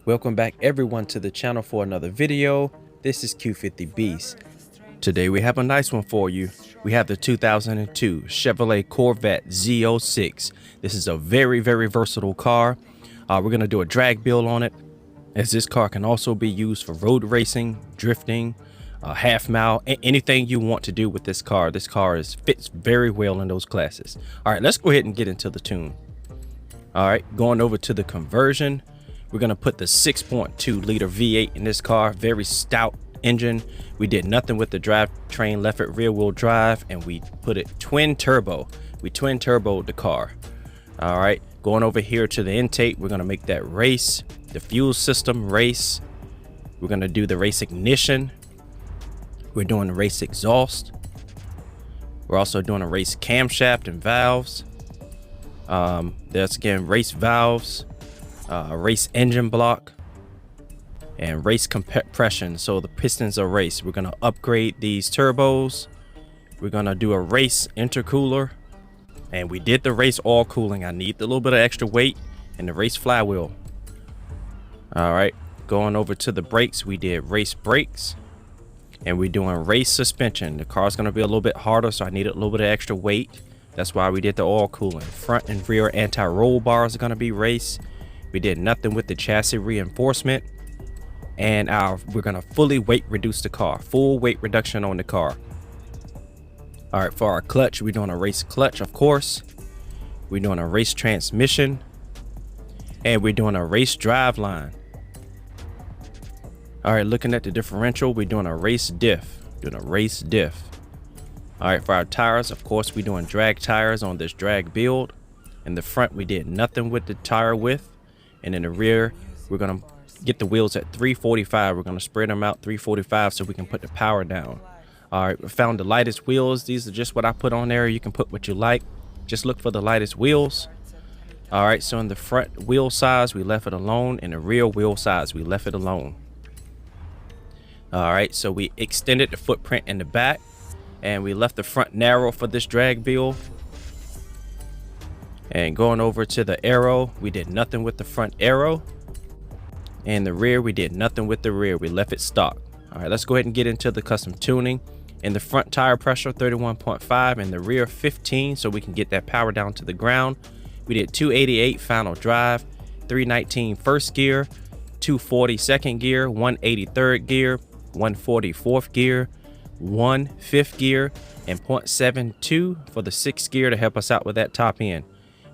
Welcome back everyone to the channel for another video. This is Q50 Beast. Today we have a nice one for you. We have the 2002 Chevrolet Corvette Z06. This is a very versatile car. We're going to do a drag build on it, as this car can also be used for road racing, drifting, half mile, anything you want to do with this car. This car fits very well in those classes. All right, let's go ahead and get into the tune. All right, going over to the conversion. We're going to put the 6.2 liter V8 in this car. Very stout engine. We did nothing with the drivetrain, left it rear wheel drive, and we put it twin turbo. We twin turboed the car. All right, going over here to the intake, we're going to make that race, the fuel system race. We're going to do the race ignition. We're doing the race exhaust. We're also doing a race camshaft and valves. There's again race valves, race engine block, and race compression. So the pistons are race. We're gonna upgrade these turbos. We're gonna do a race intercooler, and we did the race oil cooling. I need a little bit of extra weight and the race flywheel. All right, going over to the brakes, we did race brakes, and we're doing race suspension. The car's gonna be a little bit harder, so I needed a little bit of extra weight. That's why we did the oil cooling. Front and rear anti-roll bars are gonna be race. We did nothing with the chassis reinforcement, and we're gonna fully weight reduce the car. Full weight reduction on the car. All right, for our clutch, we're doing a race clutch, of course. We're doing a race transmission, and we're doing a race drive line. All right, looking at the differential, we're doing a race diff. All right, for our tires, of course, we're doing drag tires on this drag build. In the front, we did nothing with the tire width. And in the rear, we're gonna get the wheels at 345. We're gonna spread them out 345 so we can put the power down. All right, we found the lightest wheels. These are just what I put on there. You can put what you like. Just look for the lightest wheels. All right, so in the front wheel size, we left it alone. In the rear wheel size, we left it alone. All right, so we extended the footprint in the back, and we left the front narrow for this drag build. And going over to the arrow, we did nothing with the front arrow. And the rear, we did nothing with the rear. We left it stock. All right, let's go ahead and get into the custom tuning. In the front tire pressure, 31.5, and the rear 15, so we can get that power down to the ground. We did 288 final drive, 319 first gear, 240 second gear, 180 third gear, 140 fourth gear, 1 fifth gear, and 0.72 for the sixth gear to help us out with that top end.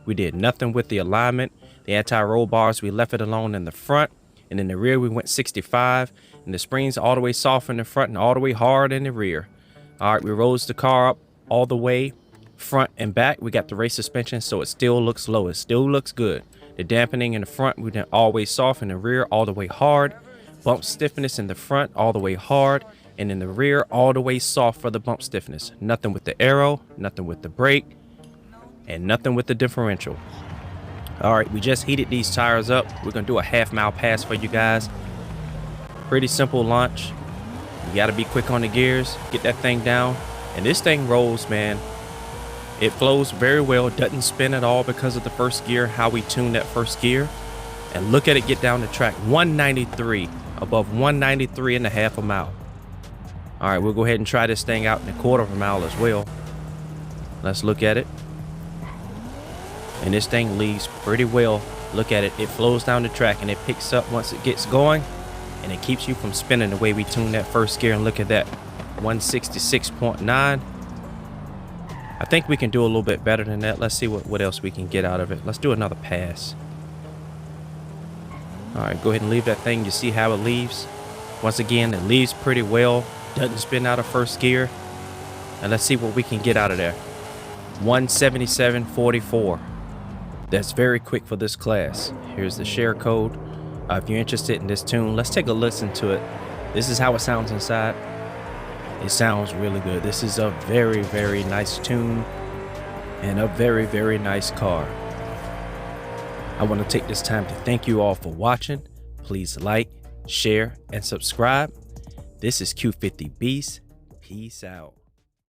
We did nothing with the alignment. The anti-roll bars, we left it alone in the front, and in the rear we went 65, and the springs all the way soft in the front and all the way hard in the rear. All right, we rose the car up all the way front and back. We got the race suspension, so it still looks low. It still looks good. The dampening in the front, we did always soft. In the rear, all the way hard. Bump stiffness in the front, all the way hard, and in the rear, all the way soft for the bump stiffness. Nothing with the arrow, nothing with the brake, and nothing with the differential. All right, we just heated these tires up. We're gonna do a half-mile pass for you guys. Pretty simple launch. You gotta be quick on the gears, get that thing down, and this thing rolls, man. It flows very well, doesn't spin at all because of the first gear, how we tuned that first gear. And look at it get down the track, 193, above 193 and a half a mile. All right, we'll go ahead and try this thing out in a quarter of a mile as well. Let's look at it. And this thing leaves pretty well. Look at it, it flows down the track and it picks up once it gets going, and it keeps you from spinning the way we tuned that first gear. And look at that, 166.9. I think we can do a little bit better than that. Let's see what else we can get out of it. Let's do another pass. All right, go ahead and leave that thing. You see how it leaves? Once again, it leaves pretty well, doesn't spin out of first gear. And let's see what we can get out of there. 177.44. That's very quick for this class. Here's the share code. If you're interested in this tune, let's take a listen to it. This is how it sounds inside. It sounds really good. This is a very nice tune and a very nice car. I want to take this time to thank you all for watching. Please like, share, and subscribe. This is Q50 Beast. Peace out.